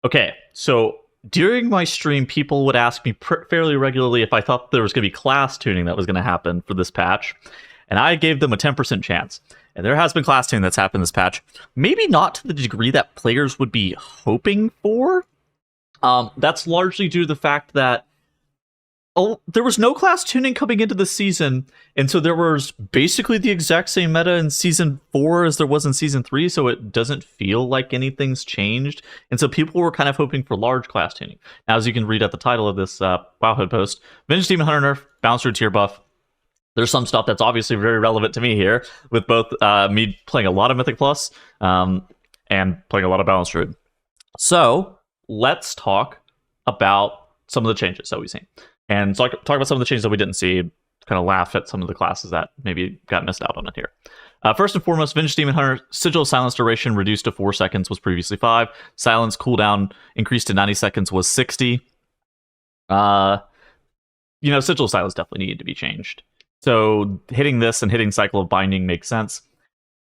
Okay, so during my stream, people would ask me fairly regularly if I thought there was going to be class tuning that was going to happen for this patch, and I gave them a 10% chance. And there has been class tuning that's happened this patch. Maybe not to the degree that players would be hoping for. That's largely due to the fact that there was no class tuning coming into the season, and so there was basically the exact same meta in Season 4 as there was in Season 3, so it doesn't feel like anything's changed. And so people were kind of hoping for large class tuning. Now, as you can read at the title of this Wowhead post, Vintage Demon Hunter Nerf, Bouncer tier buff. There's some stuff that's obviously very relevant to me here, with both me playing a lot of Mythic Plus and playing a lot of Balance Druid. So, let's talk about some of the changes that we've seen. And so talk about some of the changes that we didn't see, kind of laugh at some of the classes that maybe got missed out on it here. First and foremost, Vintage Demon Hunter, Sigil Silence duration reduced to 4 seconds, was previously 5. Silence cooldown increased to 90 seconds, was 60. Sigil Silence definitely needed to be changed. So hitting this and hitting Cycle of Binding makes sense.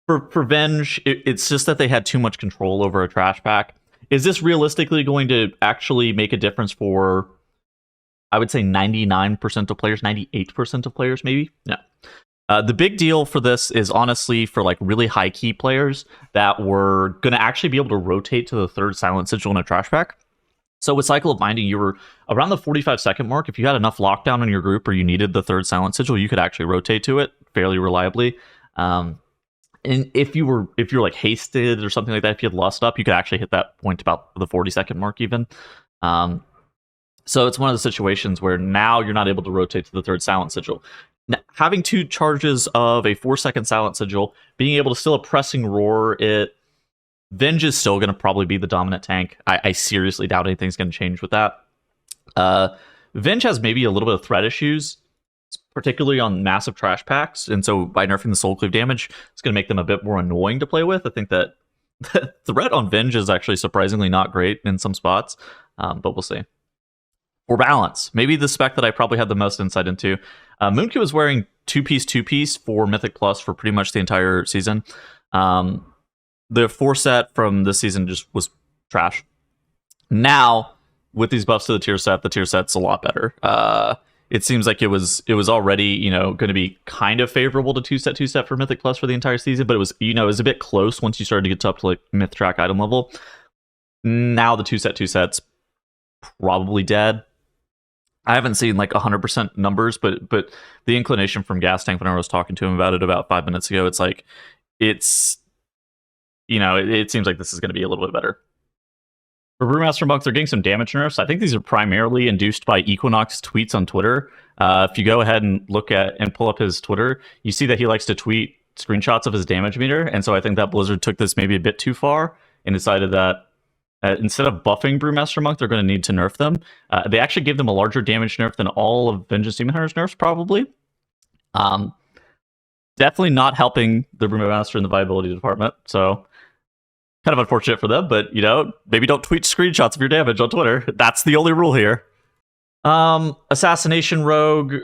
For Venge, it's just that they had too much control over a trash pack. Is this realistically going to actually make a difference for, I would say, 99% of players, 98% of players, maybe? No. The big deal for this is honestly for like really high key players that were going to actually be able to rotate to the third Silent Sigil in a trash pack. So with Cycle of Binding, you were around the 45-second mark. If you had enough lockdown in your group or you needed the third Silent Sigil, you could actually rotate to it fairly reliably. And if you were like hasted or something like that, if you had Lust up, you could actually hit that point about the 40-second mark even. So it's one of the situations where now you're not able to rotate to the third Silent Sigil. Now, having 2 charges of a 4-second Silent Sigil, being able to still a Pressing Roar, Venge is still going to probably be the dominant tank. I seriously doubt anything's going to change with that. Venge has maybe a little bit of threat issues, particularly on massive trash packs, and so by nerfing the Soul Cleave damage, it's going to make them a bit more annoying to play with. I think that the threat on Venge is actually surprisingly not great in some spots, but we'll see. For balance, maybe the spec that I probably had the most insight into. Moonkin was wearing 2-piece for Mythic Plus for pretty much the entire season. The 4 set from this season just was trash. Now, with these buffs to the tier set's a lot better. It seems like it was already, going to be kind of favorable to 2-set for Mythic Plus for the entire season, but it was, it was a bit close once you started to get up to like Myth Track item level. Now the 2-set's probably dead. I haven't seen like 100% numbers, but the inclination from Gas Tank when I was talking to him about it about 5 minutes ago, it's like, it seems like this is going to be a little bit better. For Brewmaster Monk, they're getting some damage nerfs. I think these are primarily induced by Equinox tweets on Twitter. If you go ahead and look at and pull up his Twitter, you see that he likes to tweet screenshots of his damage meter. And so I think that Blizzard took this maybe a bit too far and decided that instead of buffing Brewmaster Monk, they're going to need to nerf them. They actually gave them a larger damage nerf than all of Vengeance Demon Hunter's nerfs, probably. Definitely not helping the Brewmaster in the viability department. So kind of unfortunate for them, but maybe don't tweet screenshots of your damage on Twitter. That's the only rule here. Assassination Rogue,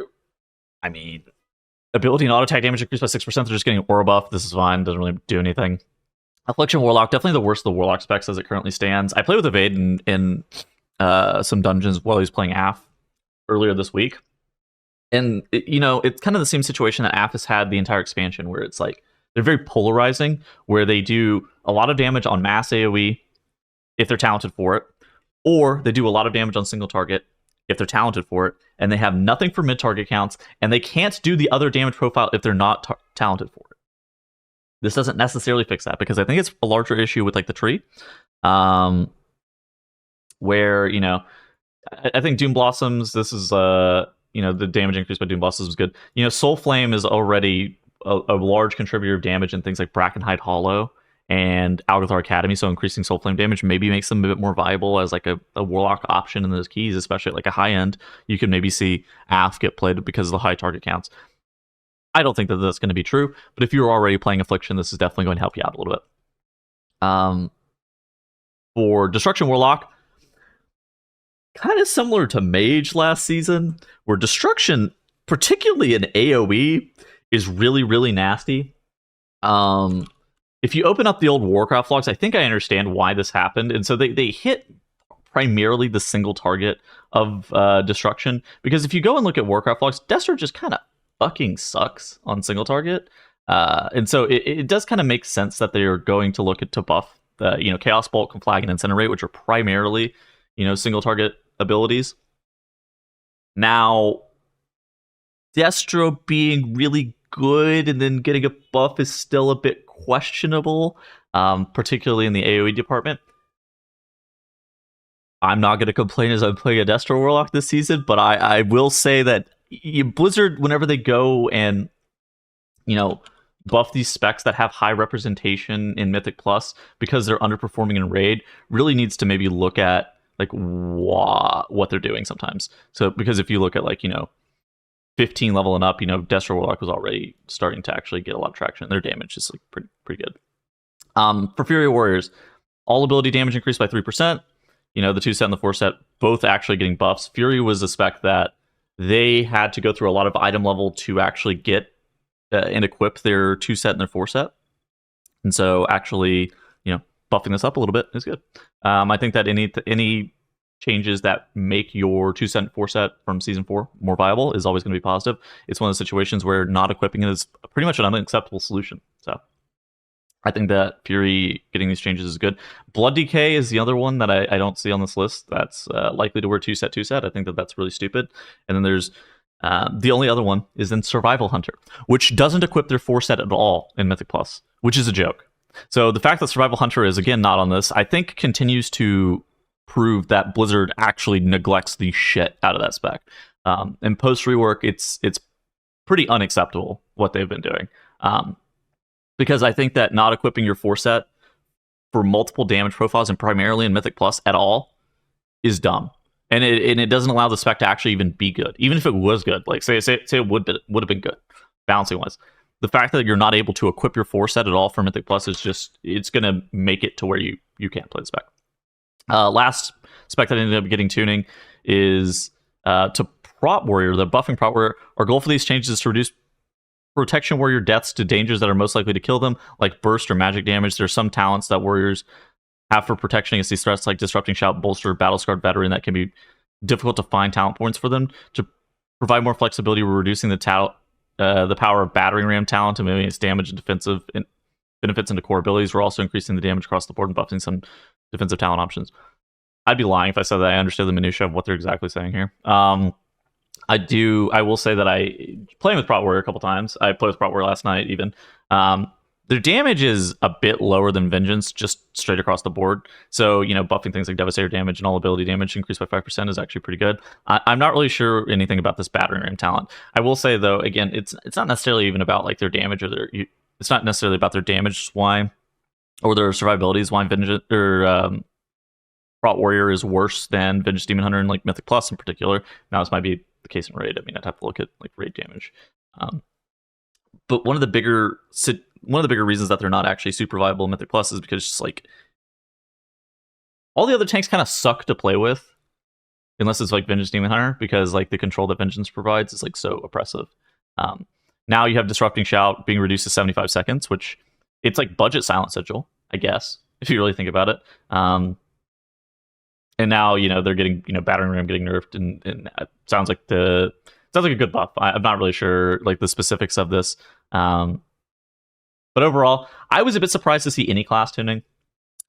ability and auto attack damage increased by 6%. They're just getting aura buff. This is fine, doesn't really do anything. Affliction Warlock, definitely the worst of the Warlock specs as it currently stands. I played with Evade in some dungeons while he was playing AF earlier this week. And, it's kind of the same situation that AF has had the entire expansion, where it's like, they're very polarizing, where they do a lot of damage on mass AoE if they're talented for it, or they do a lot of damage on single target if they're talented for it, and they have nothing for mid-target counts, and they can't do the other damage profile if they're not talented for it. This doesn't necessarily fix that, because I think it's a larger issue with like the tree, where, I think Doom Blossoms, this is, the damage increase by Doom Blossoms was good. Soul Flame is already a large contributor of damage in things like Brackenhide Hollow and Algothar Academy, so increasing Soul Flame damage maybe makes them a bit more viable as like a Warlock option in those keys, especially at like a high end. You can maybe see AF get played because of the high target counts. I don't think that that's going to be true, but if you're already playing Affliction, this is definitely going to help you out a little bit. For Destruction Warlock, kind of similar to Mage last season, where Destruction, particularly in AoE, is really, really nasty. If you open up the old Warcraft logs, I think I understand why this happened. And so they hit primarily the single target of destruction. Because if you go and look at Warcraft logs, Destro just kind of fucking sucks on single target. And so it does kind of make sense that they're going to look at to buff the, you know, Chaos Bolt, Conflag, and Incinerate, which are primarily, you know, single target abilities. Now, Destro being really good and then getting a buff is still a bit questionable, particularly in the AoE department. I'm not going to complain as I'm playing a Destro Warlock this season, but I will say that Blizzard, whenever they go and, you know, buff these specs that have high representation in Mythic Plus because they're underperforming in Raid, really needs to maybe look at like what they're doing sometimes. So because if you look at like, you know, 15 level and up, you know, Destro Warlock was already starting to actually get a lot of traction. Their damage is like pretty good. For Fury Warriors, all ability damage increased by 3%. You know, the 2 set and the 4 set both actually getting buffs. Fury was a spec that they had to go through a lot of item level to actually get and equip their 2 set and their 4 set. And so actually, you know, buffing this up a little bit is good. I think that any changes that make your 2 set and 4 set from Season 4 more viable is always going to be positive. It's one of the situations where not equipping it is pretty much an unacceptable solution. So I think that Fury getting these changes is good. Blood Decay is the other one that I don't see on this list that's likely to wear 2 set, 2 set. I think that that's really stupid. And then there's the only other one is in Survival Hunter, which doesn't equip their 4 set at all in Mythic Plus, which is a joke. So the fact that Survival Hunter is, again, not on this, I think continues to prove that Blizzard actually neglects the shit out of that spec. And post-rework, it's pretty unacceptable what they've been doing. Because I think that not equipping your 4 set for multiple damage profiles and primarily in Mythic Plus at all is dumb. And it doesn't allow the spec to actually even be good. Even if it was good, like say it would have been good, balancing wise. The fact that you're not able to equip your 4 set at all for Mythic Plus is just, it's going to make it to where you can't play the spec. Last spec that ended up getting tuning is to Prot Warrior, the buffing Prot Warrior. Our goal for these changes is to reduce Protection Warrior deaths to dangers that are most likely to kill them, like burst or magic damage. There's some talents that warriors have for protection against these threats, like Disrupting Shout, Bolster, Battle Scarred Veteran, that can be difficult to find talent points for them. To provide more flexibility, we're reducing the power of Battering Ram talent to maybe its damage and defensive benefits into core abilities. We're also increasing the damage across the board and buffing some defensive talent options. I'd be lying if I said that I understood the minutia of what they're exactly saying here. I will say that I playing with Prot Warrior a couple times. I played with Prot Warrior last night even. Their damage is a bit lower than Vengeance, just straight across the board. So, you know, buffing things like Devastator damage and all ability damage increased by 5% is actually pretty good. I'm not really sure anything about this Battering Ram talent. I will say, though, again, it's not necessarily even about like their damage or it's not necessarily about their damage, why, or their survivability, why Vengeance or Prot Warrior is worse than Vengeance Demon Hunter and like Mythic Plus in particular. Now, this might be the case in Raid. I mean, I'd have to look at like Raid damage. But one of the bigger reasons that they're not actually super viable in Mythic Plus is because just like all the other tanks kind of suck to play with, unless it's like Vengeance Demon Hunter, because like the control that Vengeance provides is like so oppressive. Now you have Disrupting Shout being reduced to 75 seconds, which it's like budget Silent Sigil, I guess, if you really think about it. And now, you know, they're getting, you know, Battering Ram getting nerfed, and it sounds like a good buff. I'm not really sure like the specifics of this. But overall, I was a bit surprised to see any class tuning.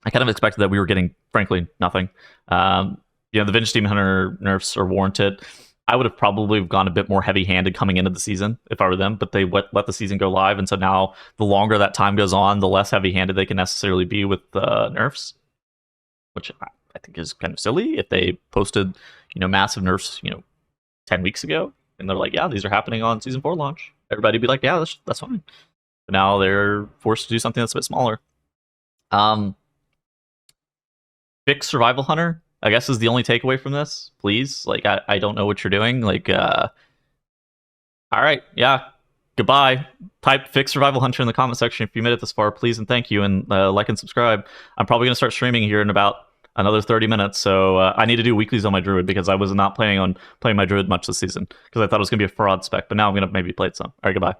I kind of expected that we were getting, frankly, nothing. You know, the Vengeance Demon Hunter nerfs are warranted. I would have probably gone a bit more heavy-handed coming into the season if I were them, but they let the season go live, and so now the longer that time goes on, the less heavy-handed they can necessarily be with nerfs, which I think is kind of silly. If they posted, you know, massive nerfs, you know, 10 weeks ago, and they're like, yeah, these are happening on Season 4 launch, everybody'd be like, yeah, that's fine. But now they're forced to do something that's a bit smaller. Fix Survival Hunter, I guess, is the only takeaway from this. Please, like, I don't know what you're doing. Like, all right, yeah, goodbye. Type Fix Survival Hunter in the comment section if you made it this far, please and thank you, and like and subscribe. I'm probably gonna start streaming here in about another 30 minutes, so I need to do weeklies on my Druid because I was not planning on playing my Druid much this season because I thought it was gonna be a fraud spec, but now I'm gonna maybe play it some. All right, goodbye.